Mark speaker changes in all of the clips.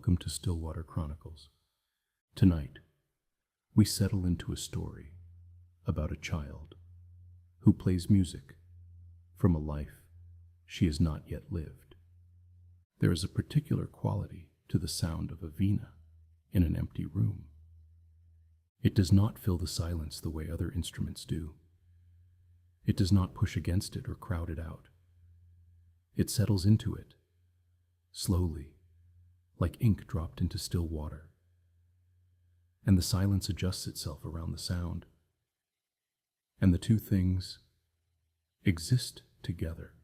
Speaker 1: Welcome to Stillwater Chronicles. Tonight, we settle into a story about a child who plays music from a life she has not yet lived. There is a particular quality to the sound of a veena in an empty room. It does not fill the silence the way other instruments do. It does not push against it or crowd it out. It settles into it, slowly, like ink dropped into still water. And the silence adjusts itself around the sound. And the two things exist together,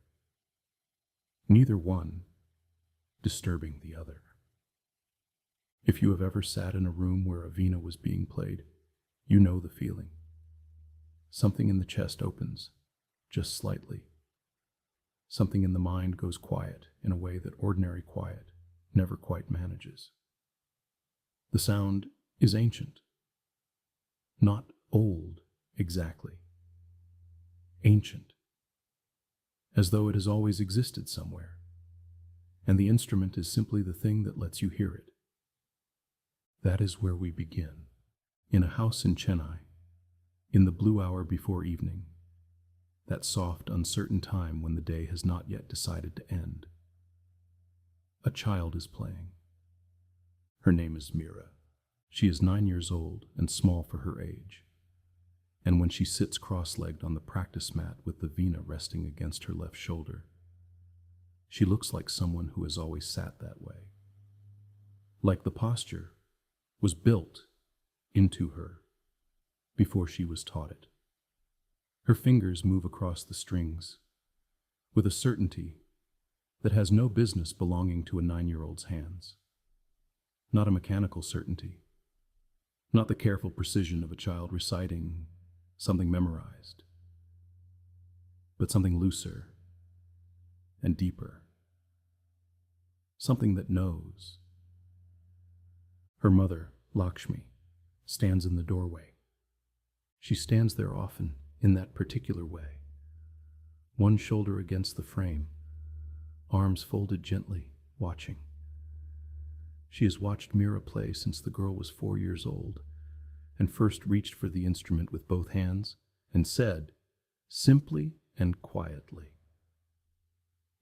Speaker 1: neither one disturbing the other. If you have ever sat in a room where a veena was being played, you know the feeling. Something in the chest opens, just slightly. Something in the mind goes quiet in a way that ordinary quiet never quite manages. The sound is ancient, not old exactly. Ancient, as though it has always existed somewhere, and the instrument is simply the thing that lets you hear it. That is where we begin, in a house in Chennai, in the blue hour before evening, that soft, uncertain time when the day has not yet decided to end. A child is playing. Her name is Meera. She is 9 years old and small for her age. And when she sits cross-legged on the practice mat with the veena resting against her left shoulder, she looks like someone who has always sat that way. Like the posture was built into her before she was taught it. Her fingers move across the strings with a certainty that has no business belonging to a 9-year-old's hands. Not a mechanical certainty, not the careful precision of a child reciting something memorized, but something looser and deeper, something that knows. Her mother, Lakshmi, stands in the doorway. She stands there often in that particular way, one shoulder against the frame, arms folded gently, watching. She has watched Meera play since the girl was 4 years old, and first reached for the instrument with both hands and said, simply and quietly,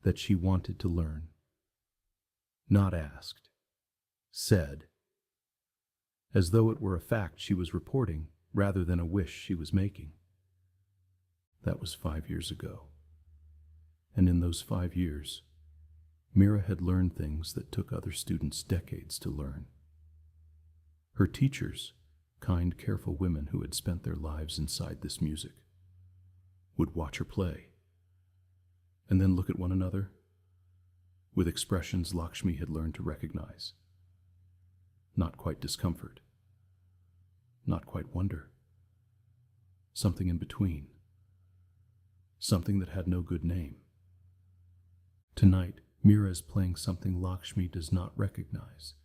Speaker 1: that she wanted to learn. Not asked, said, as though it were a fact she was reporting rather than a wish she was making. That was 5 years ago. And in those 5 years, Meera had learned things that took other students decades to learn. Her teachers, kind, careful women who had spent their lives inside this music, would watch her play, and then look at one another with expressions Lakshmi had learned to recognize. Not quite discomfort, not quite wonder, something in between, something that had no good name. Tonight, Meera is playing something Lakshmi does not recognize.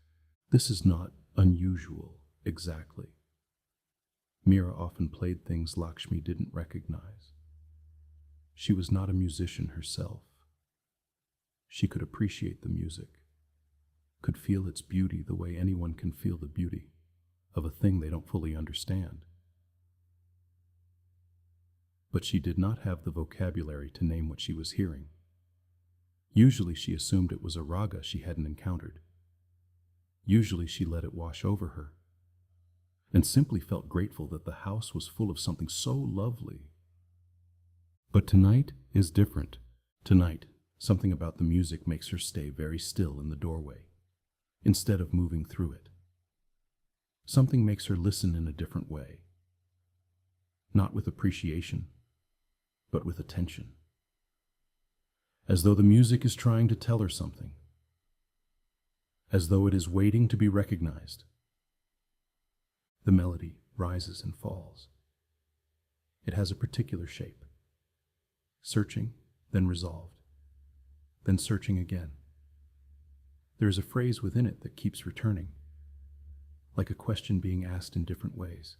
Speaker 1: This is not unusual, exactly. Meera often played things Lakshmi didn't recognize. She was not a musician herself. She could appreciate the music, could feel its beauty the way anyone can feel the beauty of a thing they don't fully understand. But she did not have the vocabulary to name what she was hearing. Usually she assumed it was a raga she hadn't encountered. Usually she let it wash over her, and simply felt grateful that the house was full of something so lovely. But tonight is different. Tonight, something about the music makes her stay very still in the doorway, instead of moving through it. Something makes her listen in a different way, not with appreciation, but with attention. As though the music is trying to tell her something, as though it is waiting to be recognized. The melody rises and falls. It has a particular shape, searching, then resolved, then searching again. There is a phrase within it that keeps returning, like a question being asked in different ways.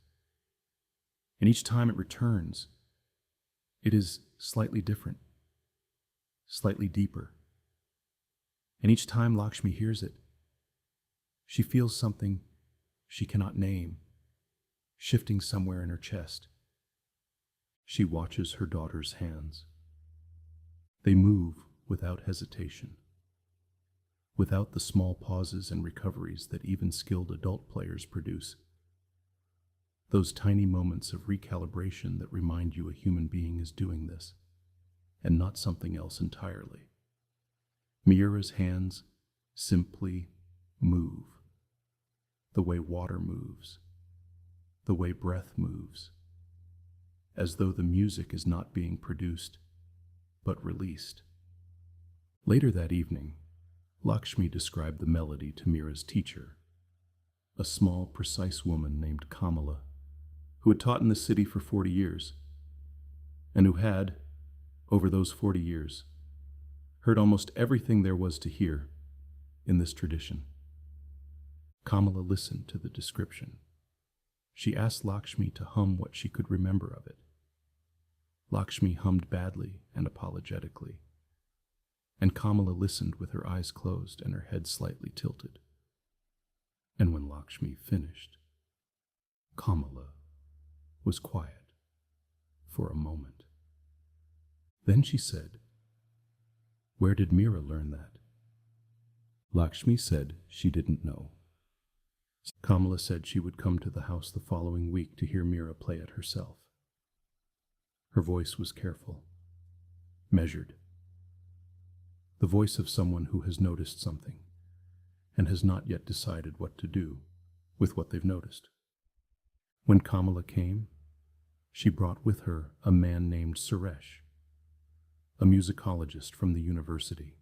Speaker 1: And each time it returns, it is slightly different, slightly deeper. And each time Lakshmi hears it, She feels something she cannot name, shifting somewhere in her chest. She watches her daughter's hands. They move without hesitation, without the small pauses and recoveries that even skilled adult players produce. Those tiny moments of recalibration that remind you a human being is doing this, and not something else entirely. Meera's hands simply move, the way water moves, the way breath moves, as though the music is not being produced, but released. Later that evening, Lakshmi described the melody to Meera's teacher, a small, precise woman named Kamala, who had taught in the city for 40 years, and who had, over those 40 years, heard almost everything there was to hear in this tradition. Kamala listened to the description. She asked Lakshmi to hum what she could remember of it. Lakshmi hummed badly and apologetically, and Kamala listened with her eyes closed and her head slightly tilted. And when Lakshmi finished, Kamala was quiet for a moment. Then she said, "Where did Meera learn that?" Lakshmi said she didn't know. Kamala said she would come to the house the following week to hear Meera play it herself. Her voice was careful, measured, the voice of someone who has noticed something and has not yet decided what to do with what they've noticed. When Kamala came, she brought with her a man named Suresh, a musicologist from the university,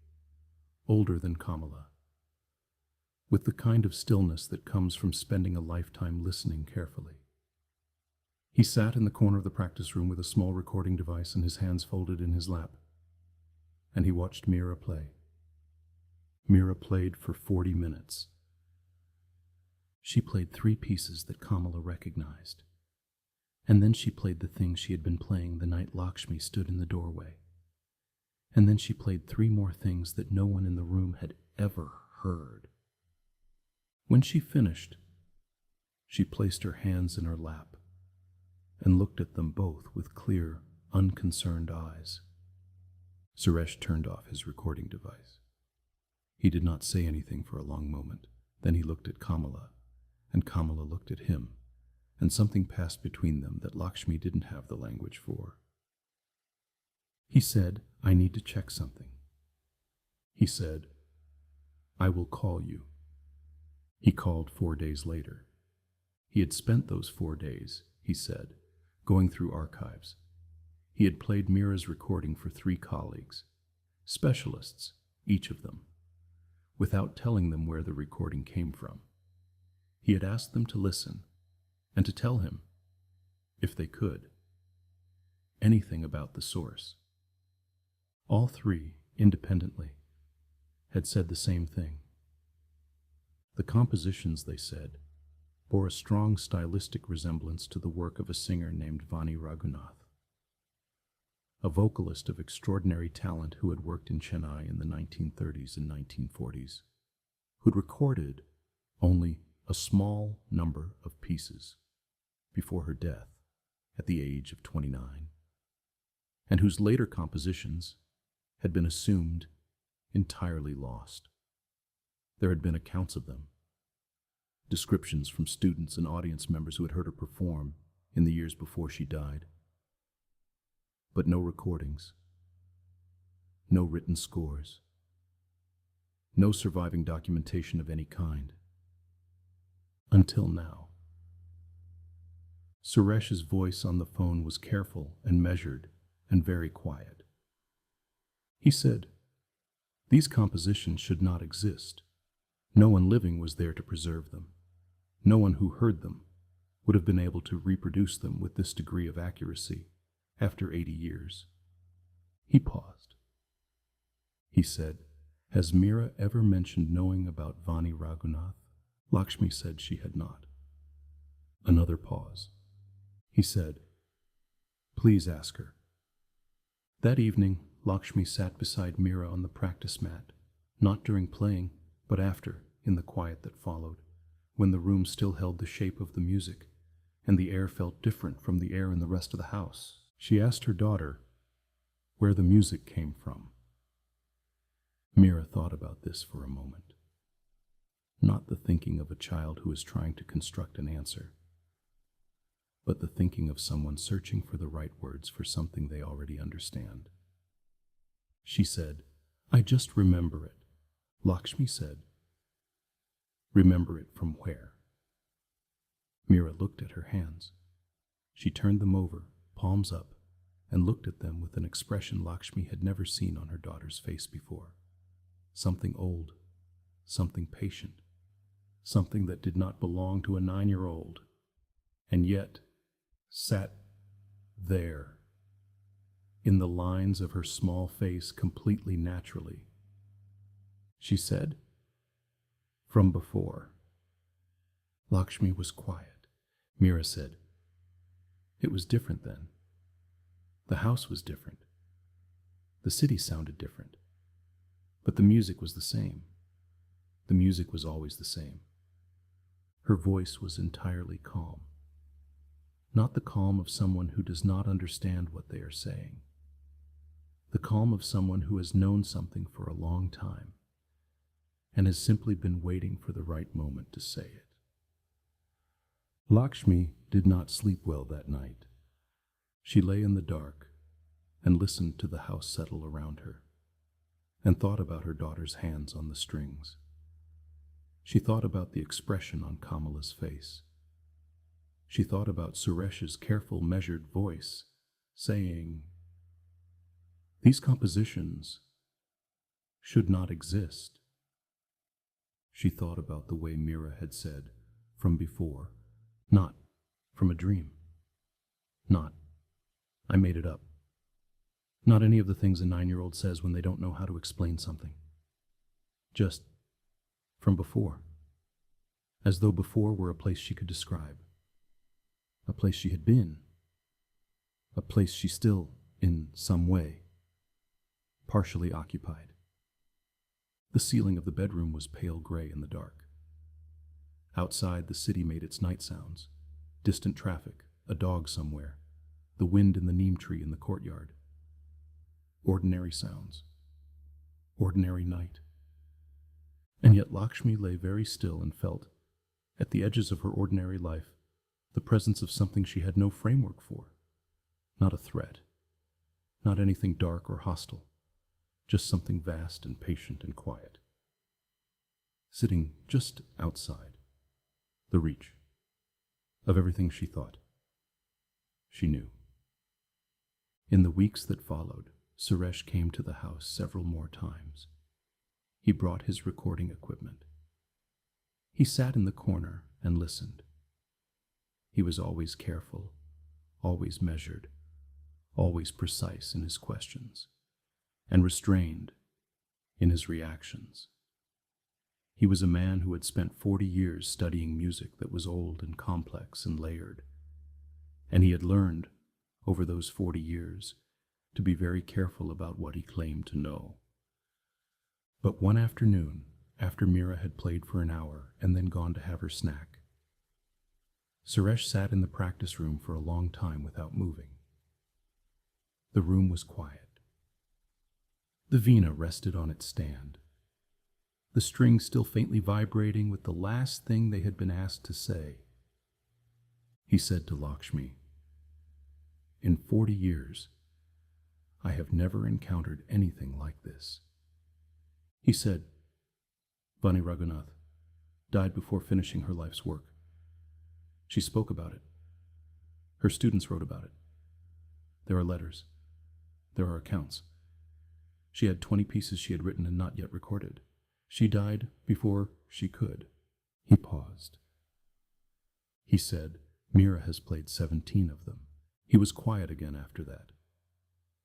Speaker 1: older than Kamala, with the kind of stillness that comes from spending a lifetime listening carefully. He sat in the corner of the practice room with a small recording device and his hands folded in his lap, and he watched Meera play. Meera played for 40 minutes. She played 3 pieces that Kamala recognized, and then she played the thing she had been playing the night Lakshmi stood in the doorway. And then she played 3 more things that no one in the room had ever heard. When she finished, she placed her hands in her lap and looked at them both with clear, unconcerned eyes. Suresh turned off his recording device. He did not say anything for a long moment. Then he looked at Kamala, and Kamala looked at him, and something passed between them that Lakshmi didn't have the language for. He said, "I need to check something." He said, "I will call you." He called 4 days later. He had spent those 4 days, he said, going through archives. He had played Meera's recording for 3 colleagues, specialists, each of them, without telling them where the recording came from. He had asked them to listen and to tell him, if they could, anything about the source. All 3, independently, had said the same thing. The compositions, they said, bore a strong stylistic resemblance to the work of a singer named Vani Raghunath, a vocalist of extraordinary talent who had worked in Chennai in the 1930s and 1940s, who'd recorded only a small number of pieces before her death at the age of 29, and whose later compositions had been assumed entirely lost. There had been accounts of them, descriptions from students and audience members who had heard her perform in the years before she died, but no recordings, no written scores, no surviving documentation of any kind. Until now. Suresh's voice on the phone was careful and measured and very quiet. He said, "These compositions should not exist. No one living was there to preserve them. No one who heard them would have been able to reproduce them with this degree of accuracy after 80 years. He paused. He said, "Has Meera ever mentioned knowing about Vani Raghunath?" Lakshmi said she had not. Another pause. He said, "Please ask her." That evening, Lakshmi sat beside Meera on the practice mat, not during playing, but after, in the quiet that followed, when the room still held the shape of the music, and the air felt different from the air in the rest of the house. She asked her daughter where the music came from. Meera thought about this for a moment. Not the thinking of a child who is trying to construct an answer, but the thinking of someone searching for the right words for something they already understand. She said, "I just remember it." Lakshmi said, "Remember it from where?" Meera looked at her hands. She turned them over, palms up, and looked at them with an expression Lakshmi had never seen on her daughter's face before. Something old, something patient, something that did not belong to a 9-year-old, and yet sat there, in the lines of her small face completely naturally. She said, "From before." Lakshmi was quiet. Meera said, "It was different then. The house was different. The city sounded different. But the music was the same. The music was always the same." Her voice was entirely calm. Not the calm of someone who does not understand what they are saying. The calm of someone who has known something for a long time and has simply been waiting for the right moment to say it. Lakshmi did not sleep well that night. She lay in the dark and listened to the house settle around her, and thought about her daughter's hands on the strings. She thought about the expression on Kamala's face. She thought about Suresh's careful, measured voice, saying, "These compositions should not exist." She thought about the way Meera had said, "From before," not "from a dream," not "I made it up," not any of the things a 9-year-old says when they don't know how to explain something. Just from before, as though before were a place she could describe, a place she had been, a place she still, in some way, partially occupied. The ceiling of the bedroom was pale gray in the dark. Outside, the city made its night sounds: distant traffic, a dog somewhere, the wind in the neem tree in the courtyard. Ordinary sounds, ordinary night. And yet Lakshmi lay very still and felt, at the edges of her ordinary life, the presence of something she had no framework for. Not a threat, not anything dark or hostile, just something vast and patient and quiet. Sitting just outside, the reach of everything she thought, she knew. In the weeks that followed, Suresh came to the house several more times. He brought his recording equipment. He sat in the corner and listened. He was always careful, always measured, always precise in his questions, and restrained in his reactions. He was a man who had spent 40 years studying music that was old and complex and layered, and he had learned, over those 40 years, to be very careful about what he claimed to know. But one afternoon, after Meera had played for an hour and then gone to have her snack, Suresh sat in the practice room for a long time without moving. The room was quiet. The veena rested on its stand, the strings still faintly vibrating with the last thing they had been asked to say. He said to Lakshmi, "In 40 years, I have never encountered anything like this." He said, "Vani Raghunath died before finishing her life's work. She spoke about it. Her students wrote about it. There are letters. There are accounts. She had 20 pieces she had written and not yet recorded. She died before she could." He paused. He said, "Meera has played 17 of them." He was quiet again after that.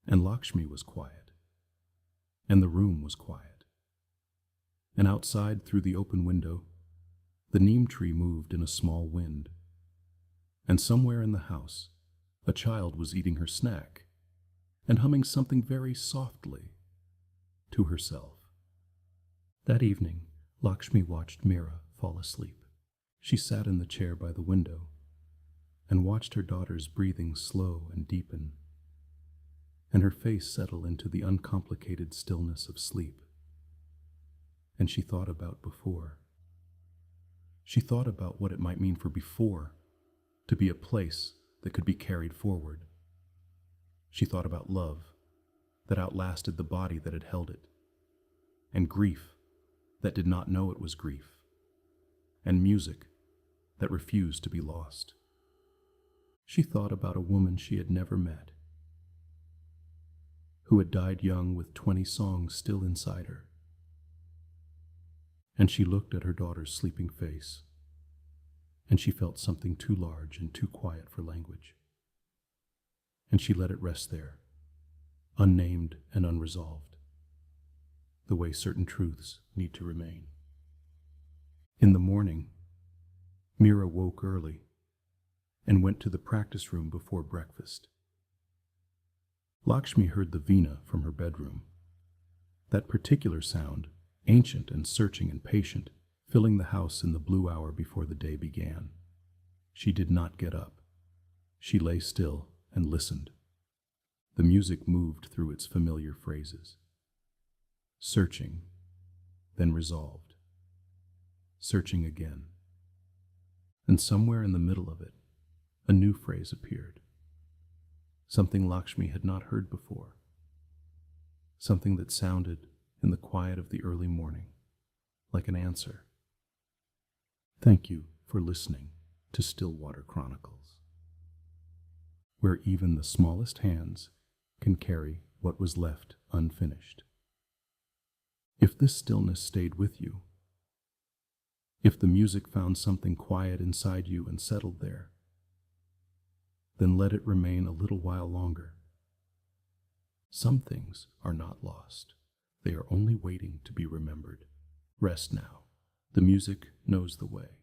Speaker 1: And Lakshmi was quiet. And the room was quiet. And outside, through the open window, the neem tree moved in a small wind. And somewhere in the house, a child was eating her snack and humming something very softly to herself. That evening, Lakshmi watched Meera fall asleep. She sat in the chair by the window and watched her daughter's breathing slow and deepen, and her face settle into the uncomplicated stillness of sleep. And she thought about before. She thought about what it might mean for before to be a place that could be carried forward. She thought about love that outlasted the body that had held it, and grief that did not know it was grief, and music that refused to be lost. She thought about a woman she had never met, who had died young with 20 songs still inside her. And she looked at her daughter's sleeping face, and she felt something too large and too quiet for language. And she let it rest there, unnamed and unresolved, the way certain truths need to remain. In the morning, Meera woke early and went to the practice room before breakfast. Lakshmi heard the veena from her bedroom, that particular sound, ancient and searching and patient, filling the house in the blue hour before the day began. She did not get up. She lay still and listened. The music moved through its familiar phrases. Searching, then resolved. Searching again. And somewhere in the middle of it, a new phrase appeared. Something Lakshmi had not heard before. Something that sounded, in the quiet of the early morning, like an answer. Thank you for listening to Stillwater Chronicles, where even the smallest hands can carry what was left unfinished. If this stillness stayed with you, if the music found something quiet inside you and settled there, then let it remain a little while longer. Some things are not lost. They are only waiting to be remembered. Rest now. The music knows the way.